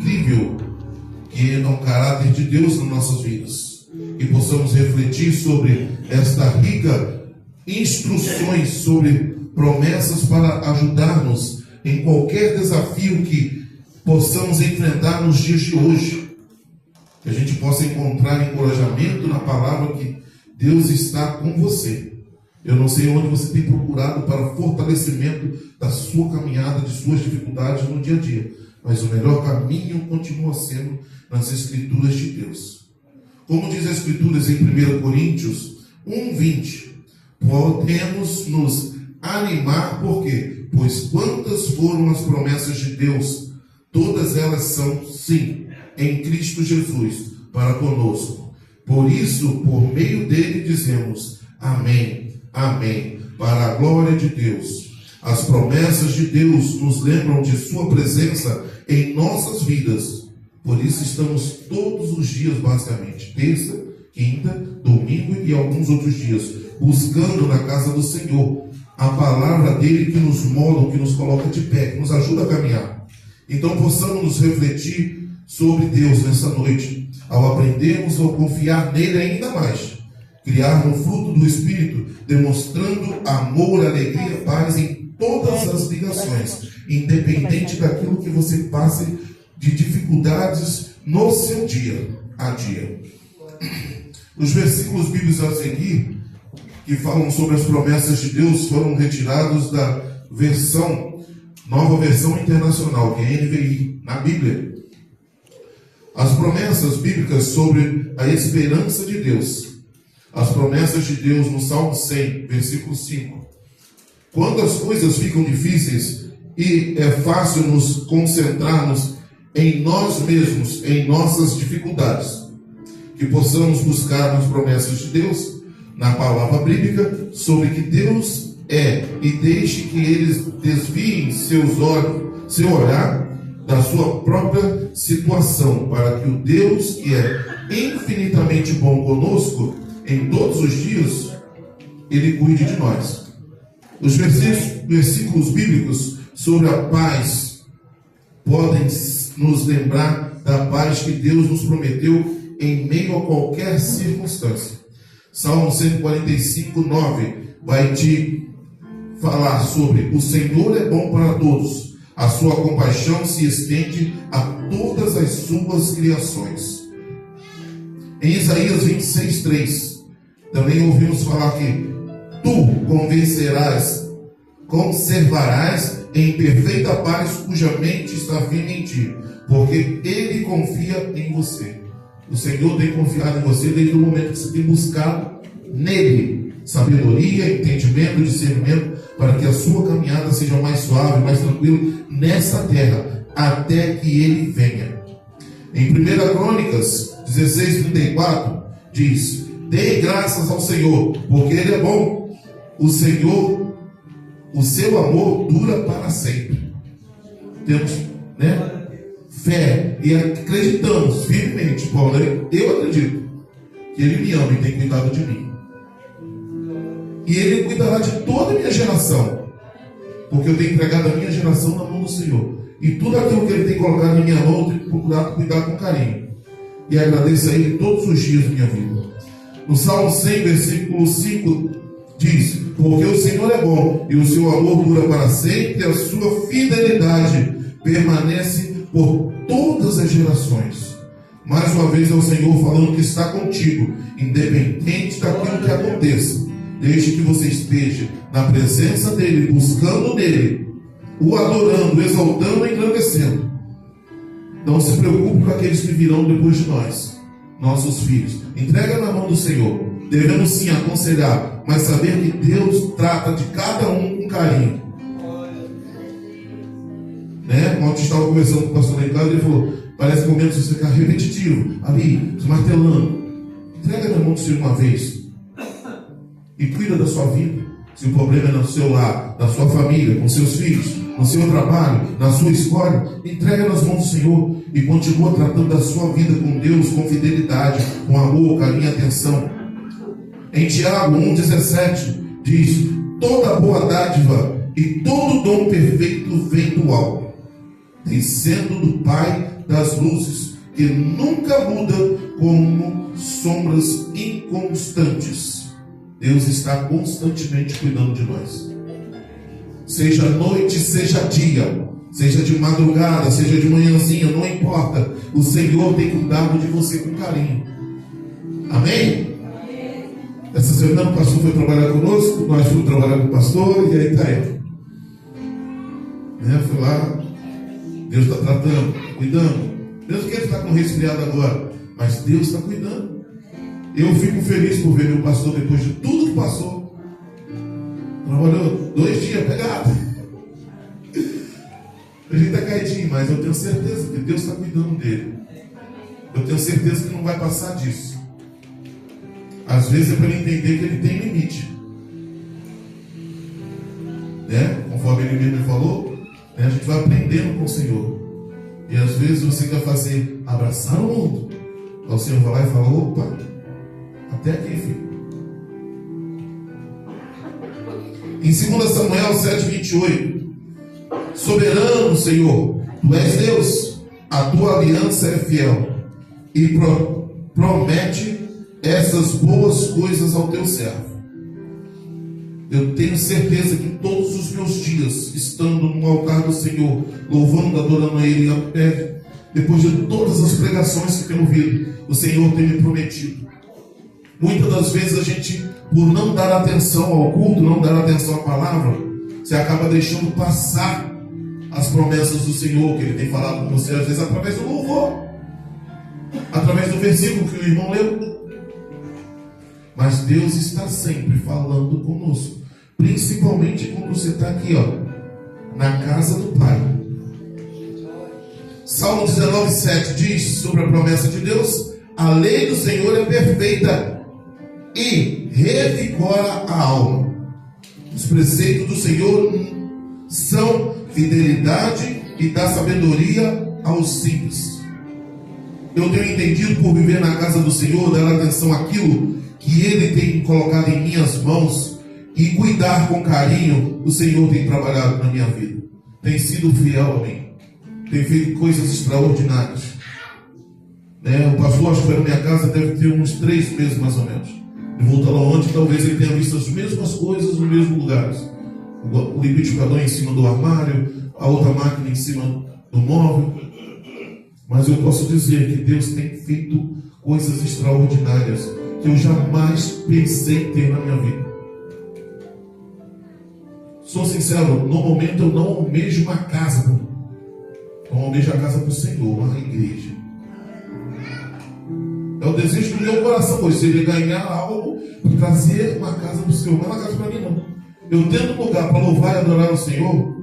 incrível que é o caráter de Deus nas nossas vidas. E possamos refletir sobre esta rica instruções, sobre promessas para ajudar-nos em qualquer desafio que possamos enfrentar nos dias de hoje. Que a gente possa encontrar encorajamento na palavra que Deus está com você. Eu não sei onde você tem procurado para fortalecimento da sua caminhada, de suas dificuldades no dia a dia. Mas o melhor caminho continua sendo nas Escrituras de Deus. Como diz as Escrituras em 1 Coríntios 1:20, podemos nos animar, por quê? Pois quantas foram as promessas de Deus, todas elas são sim, em Cristo Jesus, para conosco. Por isso, por meio dele dizemos, amém, amém, para a glória de Deus. As promessas de Deus nos lembram de sua presença em nossas vidas. Por isso estamos todos os dias, basicamente, terça, quinta, domingo e alguns outros dias, buscando na casa do Senhor a palavra dele que nos molda, que nos coloca de pé, que nos ajuda a caminhar. Então possamos nos refletir sobre Deus nessa noite, ao aprendermos a confiar nele ainda mais, criar no fruto do Espírito, demonstrando amor, alegria, paz em todas as ligações, independente daquilo que você passe de dificuldades no seu dia a dia. Os versículos bíblicos a seguir, que falam sobre as promessas de Deus, foram retirados da nova versão internacional, que é a NVI, na Bíblia. As promessas bíblicas sobre a esperança de Deus. As promessas de Deus no Salmo 100, versículo 5. Quando as coisas ficam difíceis e é fácil nos concentrarmos em nós mesmos, em nossas dificuldades, que possamos buscar nas promessas de Deus, na palavra bíblica, sobre que Deus é, e deixe que eles desviem seu olhar da sua própria situação, para que o Deus que é infinitamente bom conosco em todos os dias, ele cuide de nós. Os versículos bíblicos sobre a paz podem nos lembrar da paz que Deus nos prometeu em meio a qualquer circunstância. Salmo 145, 9 vai te falar sobre: o Senhor é bom para todos, a sua compaixão se estende a todas as suas criações. Em Isaías 26, 3 também ouvimos falar que tu conservarás em perfeita paz cuja mente está firme em ti, porque ele confia em você. O Senhor tem confiado em você desde o momento que você tem buscado nele sabedoria, entendimento, discernimento, para que a sua caminhada seja mais suave, mais tranquila nessa terra, até que ele venha. Em 1 Crônicas 16:34 diz: dê graças ao Senhor, porque ele é bom. O Senhor, o seu amor dura para sempre. Temos, fé e acreditamos firmemente, Paulo, eu acredito que ele me ama e tem cuidado de mim. E ele cuidará de toda a minha geração, porque eu tenho entregado a minha geração na mão do Senhor. E tudo aquilo que ele tem colocado em minha mão, eu tenho que procurar cuidar com carinho. E agradeço a ele todos os dias da minha vida. No Salmo 100, versículo 5, diz: porque o Senhor é bom, e o seu amor dura para sempre, e a sua fidelidade permanece por todas as gerações. Mais uma vez é o Senhor falando que está contigo, independente daquilo que aconteça. Desde que você esteja na presença dele, buscando nele, o adorando, exaltando e engrandecendo. Não se preocupe com aqueles que virão depois de nós, nossos filhos. Entrega na mão do Senhor. Devemos sim aconselhar, mas saber que Deus trata de cada um com carinho. Ontem estava conversando com o pastor lá em casa, ele falou: parece que o momento de você ficar repetitivo, ali, martelando. Entrega na mão do Senhor uma vez e cuida da sua vida. Se o problema é no seu lar, na sua família, com seus filhos, no seu trabalho, na sua escola, entrega nas mãos do Senhor e continua tratando da sua vida com Deus, com fidelidade, com amor, carinho e atenção. Em Tiago 1,17 diz: toda boa dádiva e todo dom perfeito vem do alto. dizendo do Pai das luzes, que nunca muda como sombras inconstantes. Deus está constantemente cuidando de nós. Seja noite, seja dia, seja de madrugada, seja de manhãzinha, não importa. O Senhor tem cuidado de você com carinho. Amém? Essa semana o pastor foi trabalhar conosco, nós fomos trabalhar com o pastor, e aí está ele. Foi lá, Deus está tratando, cuidando. Mesmo que ele está com resfriado agora, mas Deus está cuidando. Eu fico feliz por ver meu pastor depois de tudo que passou. Trabalhou 2 dias pegado. A gente está caidinho, mas eu tenho certeza que Deus está cuidando dele. Eu tenho certeza que não vai passar disso. Às vezes é para ele entender que ele tem limite. Conforme ele mesmo falou, a gente vai aprendendo com o Senhor. E às vezes você quer fazer abraçar o mundo. Aí o Senhor vai lá e fala: opa, até aqui, filho. Em 2 Samuel 7:28, soberano Senhor, tu és Deus, a tua aliança é fiel e promete essas boas coisas ao teu servo. Eu tenho certeza que todos os meus dias, estando no altar do Senhor, louvando, adorando a Ele, depois de todas as pregações que tenho ouvido, o Senhor tem me prometido. Muitas das vezes a gente, por não dar atenção ao culto, não dar atenção à palavra, você acaba deixando passar as promessas do Senhor, que Ele tem falado com você, às vezes através do louvor, através do versículo que o irmão leu. Mas Deus está sempre falando conosco, principalmente quando você está aqui, na casa do Pai. Salmo 19:7 diz sobre a promessa de Deus: a lei do Senhor é perfeita e revigora a alma. Os preceitos do Senhor são fidelidade e dá sabedoria aos simples. Eu tenho entendido, por viver na casa do Senhor, dar atenção àquilo que Ele tem colocado em minhas mãos e cuidar com carinho. O Senhor tem trabalhado na minha vida, tem sido fiel a mim, tem feito coisas extraordinárias. O pastor, acho que foi na minha casa, deve ter uns 3 meses mais ou menos. Ele voltou lá ontem, talvez ele tenha visto as mesmas coisas nos mesmos lugares. O liquidificador em cima do armário, a outra máquina em cima do móvel. Mas eu posso dizer que Deus tem feito coisas extraordinárias que eu jamais pensei ter na minha vida. Sou sincero, no momento eu não almejo uma casa para mim. Eu almejo a casa para o Senhor, uma igreja. É o desejo do meu coração hoje, seria ganhar algo para trazer uma casa para o Senhor. Não é uma casa para mim, não. Eu tendo um lugar para louvar e adorar o Senhor,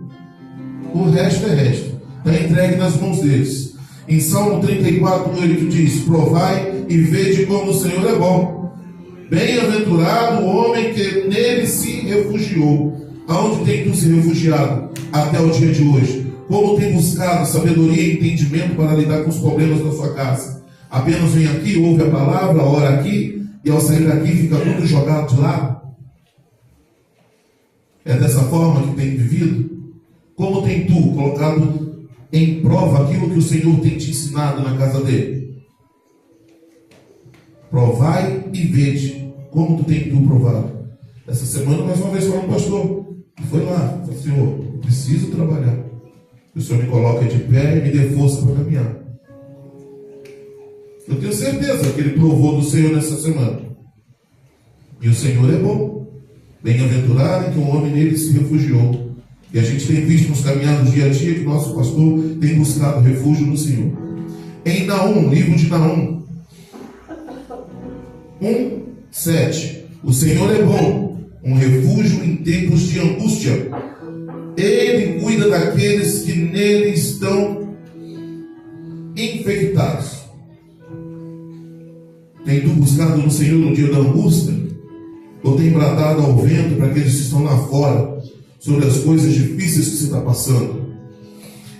o resto é resto. Está entregue nas mãos deles. Em Salmo 34:8 diz: provai e vede como o Senhor é bom. Bem-aventurado o homem que nele se refugiou. Aonde tem tu se refugiado até o dia de hoje? Como tem buscado sabedoria e entendimento para lidar com os problemas da sua casa? Apenas vem aqui, ouve a palavra, ora aqui, e ao sair daqui fica tudo jogado de lado? É dessa forma que tem vivido? Como tem tu colocado em prova aquilo que o Senhor tem te ensinado na casa dele? Provai e vede. Como tu tem tu provado? Essa semana, mais uma vez, falando com o pastor, foi lá, falou: Senhor, eu preciso trabalhar. O Senhor me coloca de pé e me dê força para caminhar. Eu tenho certeza que Ele provou do Senhor nessa semana. E o Senhor é bom. Bem-aventurado é que o homem nele se refugiou. E a gente tem visto nos caminhados dia a dia que o nosso pastor tem buscado refúgio no Senhor. Em Naum, livro de Naum 1:7, o Senhor é bom, um refúgio em tempos de angústia. Ele cuida daqueles que nele estão infectados. Tem tu buscado no Senhor no dia da angústia? Ou tem bradado ao vento para aqueles que estão lá fora sobre as coisas difíceis que você está passando?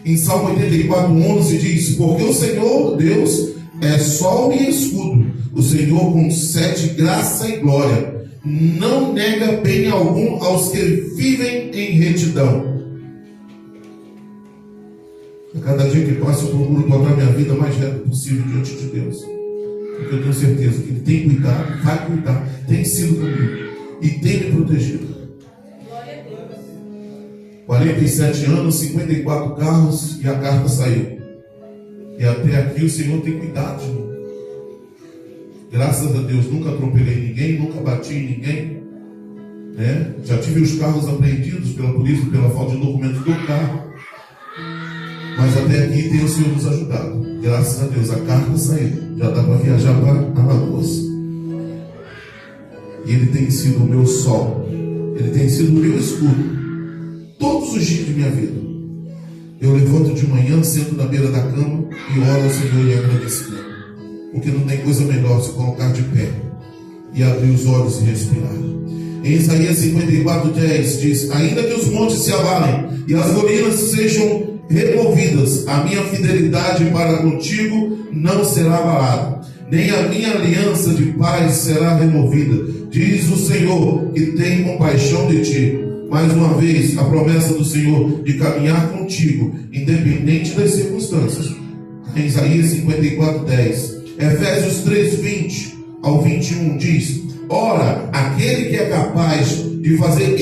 Em Salmo 84:11 diz: porque o Senhor Deus é sol e escudo, o Senhor concede graça e glória, não nega bem algum aos que vivem em retidão. A cada dia que passa, eu procuro botar minha vida mais reta possível diante de Deus. Porque eu tenho certeza que Ele tem cuidado, vai cuidar, tem sido comigo e tem me protegido. 47 anos, 54 carros e a carta saiu. E até aqui o Senhor tem cuidado de mim. Graças a Deus, nunca atropelei ninguém, nunca bati em ninguém. Né? Já tive os carros apreendidos pela polícia pela falta de documentos do carro. Mas até aqui tem o Senhor nos ajudado. Graças a Deus, a carta saiu. Já dá para viajar para Alagoas. E Ele tem sido o meu sol. Ele tem sido o meu escudo. Todos os dias de minha vida. Eu levanto de manhã, sento na beira da cama e oro ao Senhor em agradecimento. Porque não tem coisa melhor se colocar de pé e abrir os olhos e respirar. Em Isaías 54:10 diz: ainda que os montes se abalem e as colinas sejam removidas, a minha fidelidade para contigo não será abalada, nem a minha aliança de paz será removida, diz o Senhor, que tem compaixão de ti. Mais uma vez, a promessa do Senhor de caminhar contigo, independente das circunstâncias. Em Isaías 54:10, Efésios 3:20 ao 21 diz: ora, aquele que é capaz de fazer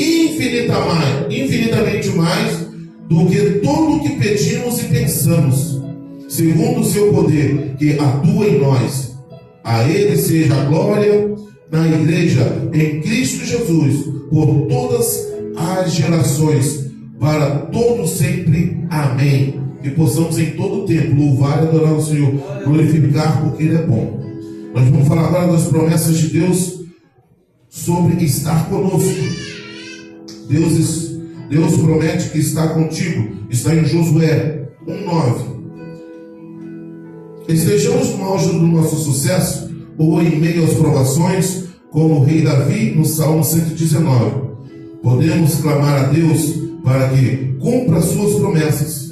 infinitamente mais do que tudo o que pedimos e pensamos, segundo o seu poder que atua em nós. A Ele seja a glória na igreja em Cristo Jesus, por todas as gerações, para todos sempre. Amém. Que possamos em todo o tempo louvar e adorar o Senhor, glorificar porque Ele é bom. Nós vamos falar agora das promessas de Deus sobre estar conosco. Deus promete que está contigo. Está em Josué 1:9. Estejamos no auge do nosso sucesso ou em meio às provações, como o rei Davi no Salmo 119. Podemos clamar a Deus para que cumpra suas promessas.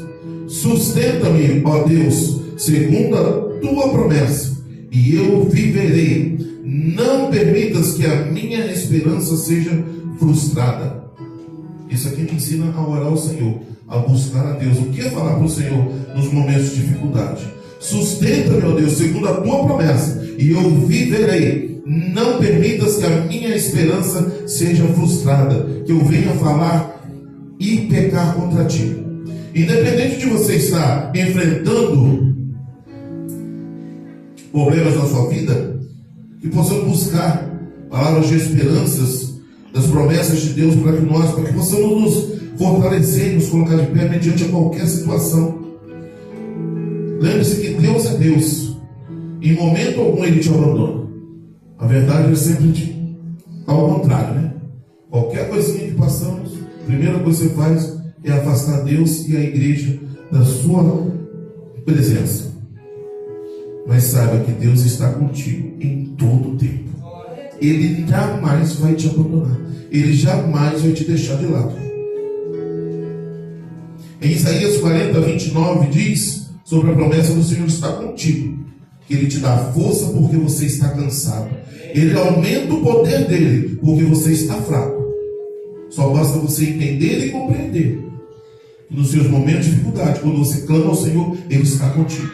Sustenta-me, ó Deus, segundo a tua promessa, e eu viverei. Não permitas que a minha esperança seja frustrada. Isso aqui me ensina a orar ao Senhor, a buscar a Deus. O que é falar para o Senhor nos momentos de dificuldade? Sustenta-me, ó Deus, segundo a tua promessa, e eu viverei. Não permitas que a minha esperança seja frustrada, que eu venha falar e pecar contra ti. Independente de você estar enfrentando problemas na sua vida, que possamos buscar palavras de esperanças das promessas de Deus para que possamos nos fortalecer e nos colocar de pé mediante a qualquer situação. Lembre-se que Deus é Deus. Em momento algum Ele te abandona. A verdade é sempre ao contrário, né? Qualquer coisinha que passamos, a primeira coisa que você faz é afastar Deus e a igreja da sua presença. Mas saiba que Deus está contigo em todo o tempo. Ele jamais vai te abandonar. Ele jamais vai te deixar de lado. Em Isaías 40:29 diz sobre a promessa do Senhor estar contigo, que Ele te dá força porque você está cansado. Ele aumenta o poder dele porque você está fraco. Só basta você entender e compreender que nos seus momentos de dificuldade, quando você clama ao Senhor, Ele está contigo.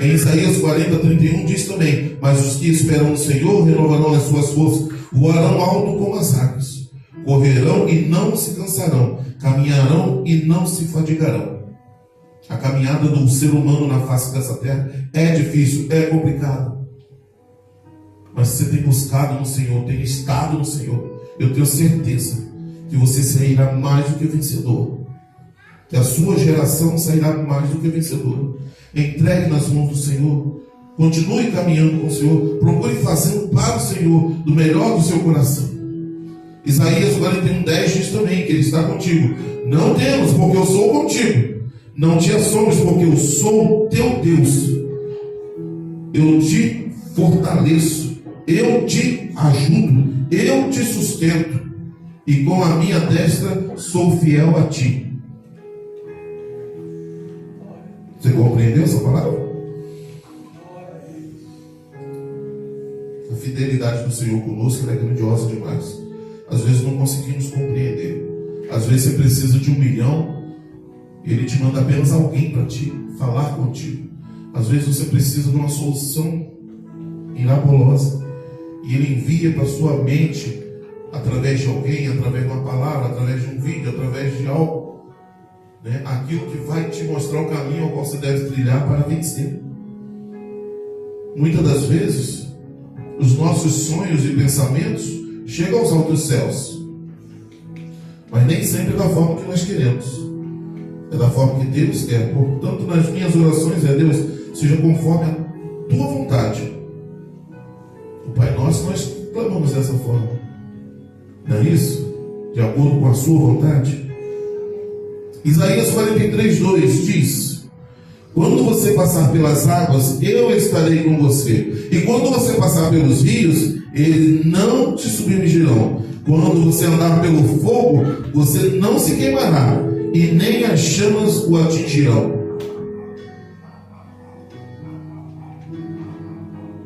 Em Isaías 40:31 diz também: mas os que esperam no Senhor renovarão as suas forças, voarão alto como as águias, correrão e não se cansarão, caminharão e não se fadigarão. A caminhada do ser humano na face dessa terra é difícil, é complicado. Mas se você tem buscado no Senhor, tem estado no Senhor, eu tenho certeza que você sairá mais do que vencedor. Que a sua geração sairá mais do que vencedor. Entregue nas mãos do Senhor. Continue caminhando com o Senhor. Procure fazendo para o Senhor do melhor do seu coração. Isaías 41:10 diz também que Ele está contigo. Não temas, porque eu sou contigo. Não te assombres, porque eu sou teu Deus. Eu te fortaleço. Eu te ajudo. Eu te sustento. E com a minha destra sou fiel a ti. Você compreendeu essa palavra? A fidelidade do Senhor conosco é grandiosa demais. Às vezes não conseguimos compreender. Às vezes você precisa de 1 milhão Ele te manda apenas alguém para te falar contigo. Às vezes você precisa de uma solução miraculosa, e Ele envia para sua mente, através de alguém, através de uma palavra, através de um vídeo, através de algo, né? Aquilo que vai te mostrar o caminho ao qual você deve trilhar para vencer. Muitas das vezes, os nossos sonhos e pensamentos chegam aos altos céus, mas nem sempre é da forma que nós queremos. É da forma que Deus quer. Portanto, nas minhas orações, Deus, seja conforme a tua vontade. O Pai Nosso, nós clamamos dessa forma. Não é isso? De acordo com a sua vontade. Isaías 43:2 diz: quando você passar pelas águas, eu estarei com você. E quando você passar pelos rios, eles não te submergirão. Quando você andar pelo fogo, você não se queimará, e nem as chamas o atingirão.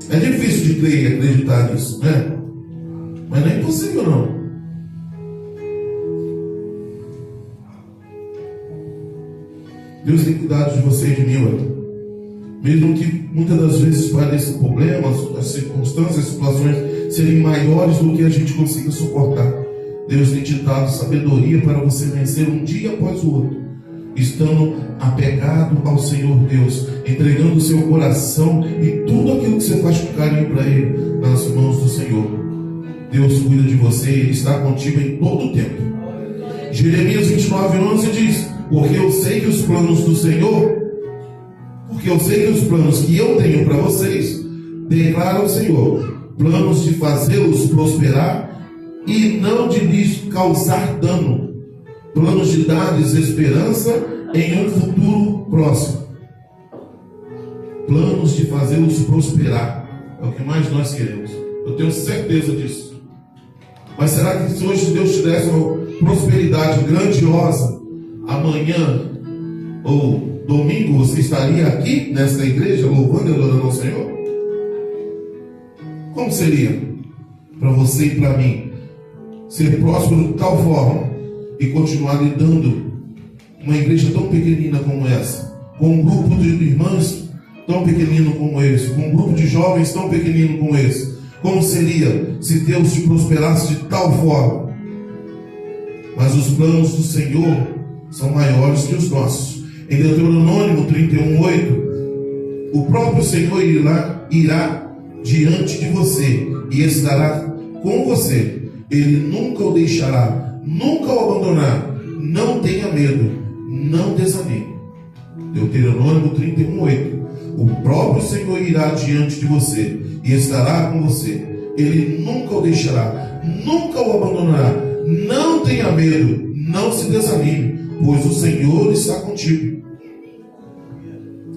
É difícil de crer e acreditar nisso, né? Mas não é impossível, não. Deus tem cuidado de você e de mim, olha. Mesmo que muitas das vezes pareçam problemas, as circunstâncias, as situações serem maiores do que a gente consiga suportar, Deus tem te dado sabedoria para você vencer um dia após o outro, estando apegado ao Senhor Deus, entregando o seu coração e tudo aquilo que você faz com carinho para Ele nas mãos do Senhor. Deus cuida de você e Ele está contigo em todo o tempo. Jeremias 29:11 diz: porque eu sei que os planos do Senhor, porque eu sei que os planos que eu tenho para vocês, declara o Senhor, planos de fazê-los prosperar e não de lhes causar dano, planos de dar-lhes esperança em um futuro próximo. Planos de fazê-los prosperar, é o que mais nós queremos. Eu tenho certeza disso. Mas será que se hoje Deus te desse uma prosperidade grandiosa, amanhã ou domingo você estaria aqui nesta igreja louvando e adorando ao Senhor? Como seria para você e para mim ser próspero de tal forma e continuar lidando uma igreja tão pequenina como essa, com um grupo de irmãs tão pequenino como esse, com um grupo de jovens tão pequenino como esse? Como seria se Deus te prosperasse de tal forma? Mas os planos do Senhor são maiores que os nossos. Em Deuteronômio 31:8, o próprio Senhor irá diante de você e estará com você. Ele nunca o deixará, nunca o abandonará. Não tenha medo, não desanime. Deuteronômio 31:8. O próprio Senhor irá diante de você e estará com você. Ele nunca o deixará, nunca o abandonará. Não tenha medo, não se desanime, pois o Senhor está contigo.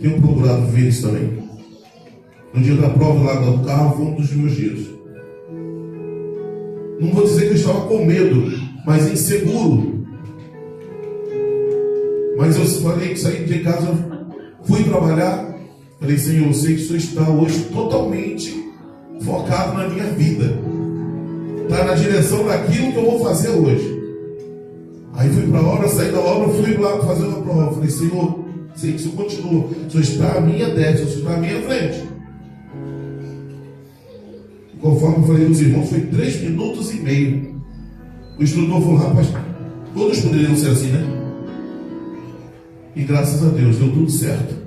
Tenho procurado ver isso também. No dia da prova lá do carro foi um dos meus dias. Não vou dizer que eu estava com medo, mas inseguro. Mas eu falei que saí de casa, fui trabalhar. Falei: Senhor, eu sei que o Senhor está hoje totalmente focado na minha vida. Está na direção daquilo que eu vou fazer hoje. Aí fui para a obra, saí da obra, fui lá fazer uma prova. Falei: Senhor, sei que o Senhor continua. O Senhor está à minha destra, o Senhor está à minha frente. E conforme eu falei aos irmãos, foi 3 minutos e meio. O instrutor falou: rapaz, todos poderiam ser assim, né? E graças a Deus, deu tudo certo.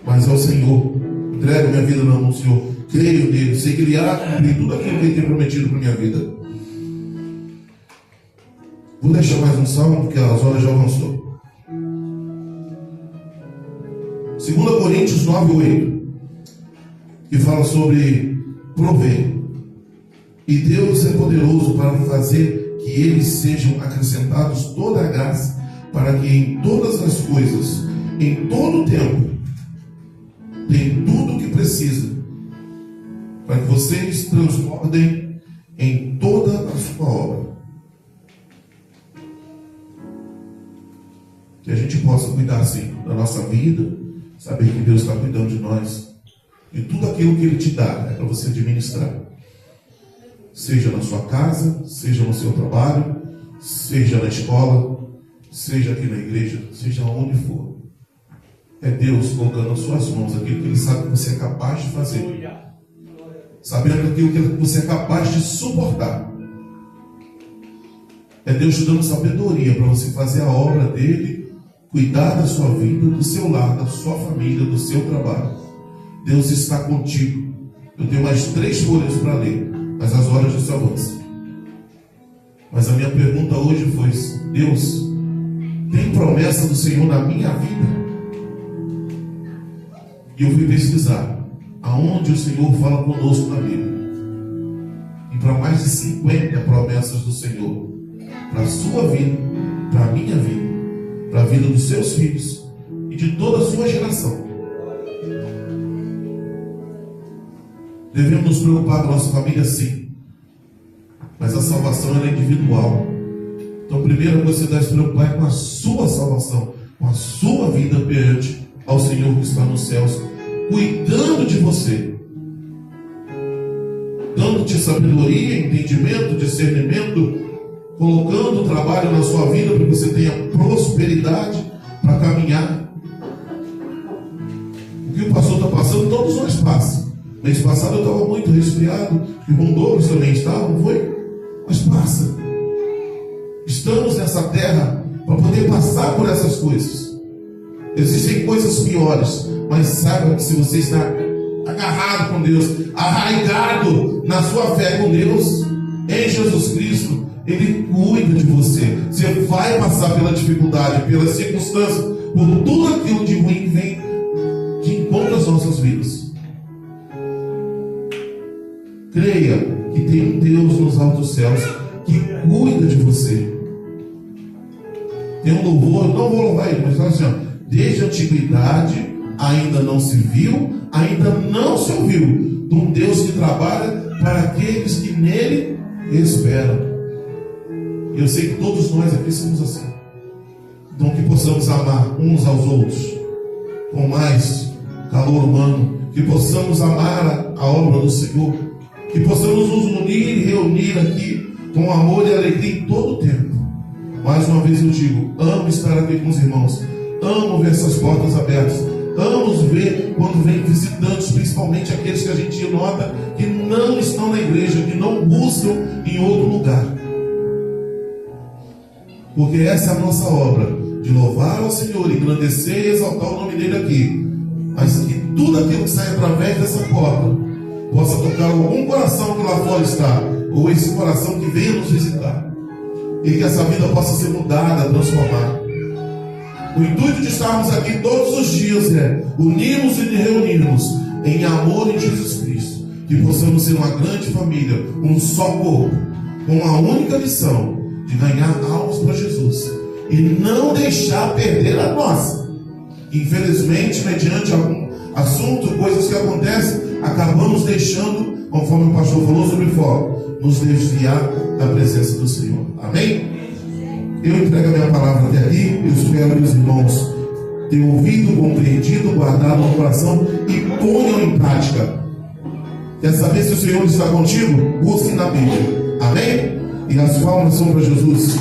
Mas ao Senhor, entrego minha vida na mão do Senhor, creio nele, sei que Ele irá cumprir tudo aquilo que Ele tem prometido para minha vida. Vou deixar mais um salmo, porque as horas já avançou. 2 Coríntios 9:8, que fala sobre prover. E Deus é poderoso para fazer que eles sejam acrescentados toda a graça, para que em todas as coisas, em todo o tempo, tem tudo o que precisa, para que vocês transbordem em toda a sua obra. Que a gente possa cuidar assim da nossa vida, saber que Deus está cuidando de nós, e tudo aquilo que Ele te dá é para você administrar, seja na sua casa, seja no seu trabalho, seja na escola, seja aqui na igreja, seja onde for, é Deus colocando nas suas mãos aquilo que Ele sabe que você é capaz de fazer, sabendo aquilo que você é capaz de suportar. É Deus te dando sabedoria para você fazer a obra dele, cuidar da sua vida, do seu lar, da sua família, do seu trabalho. Deus está contigo. Eu tenho mais 3 folhas para ler, mas as horas já se avançam. Mas a minha pergunta hoje foi: Deus, tem promessa do Senhor na minha vida? E eu fui pesquisar aonde o Senhor fala conosco na Bíblia. E para mais de 50 promessas do Senhor, para a sua vida, para a minha vida, para a vida dos seus filhos e de toda a sua geração. Devemos nos preocupar com a nossa família, sim, mas a salvação é individual. Então primeiro você deve se preocupar com a sua salvação, com a sua vida perante ao Senhor que está nos céus, cuidando de você, dando-te sabedoria, entendimento, discernimento, colocando o trabalho na sua vida para que você tenha prosperidade para caminhar. O que o pastor está passando, todos nós passamos. Mês passado eu estava muito resfriado, o irmão Douglas também estava, não foi? Mas passa. Estamos nessa terra para poder passar por essas coisas. Existem coisas piores, mas saiba que se você está agarrado com Deus, arraigado na sua fé com Deus, em Jesus Cristo, Ele cuida de você. Você vai passar pela dificuldade, pela circunstância, por tudo aquilo de ruim que vem de encontro às nossas vidas. Creia que tem um Deus nos altos céus que cuida de você. Tem um louvor, não vou louvar ele, mas fala assim, ó, desde a antiguidade ainda não se viu, ainda não se ouviu de um Deus que trabalha para aqueles que nele esperam. Eu sei que todos nós aqui somos assim. Então que possamos amar uns aos outros com mais calor humano, que possamos amar a obra do Senhor, que possamos nos unir e reunir aqui com amor e alegria em todo o tempo. Mais uma vez eu digo, amo estar aqui com os irmãos, amo ver essas portas abertas, amo ver quando vem visitantes, principalmente aqueles que a gente nota que não estão na igreja, que não buscam em outro lugar. Porque essa é a nossa obra, de louvar ao Senhor, engrandecer e exaltar o nome dele aqui. Mas que tudo aquilo que sai através dessa porta possa tocar algum coração que lá fora está, ou esse coração que venha nos visitar, e que essa vida possa ser mudada, transformada. O intuito de estarmos aqui todos os dias é unirmos e reunirmos em amor em Jesus Cristo, que possamos ser uma grande família, um só corpo, com a única missão de ganhar almas para Jesus e não deixar perder a nossa. Infelizmente, mediante algum assunto, coisas que acontecem, acabamos deixando, conforme o pastor falou sobre foco, nos desviar da presença do Senhor. Amém? Eu entrego a minha palavra até aqui. Eu espero que os irmãos tenham ouvido, compreendido, guardado no coração e ponham em prática. Quer saber se o Senhor está contigo? Busque na Bíblia. Amém? E as palmas são para Jesus.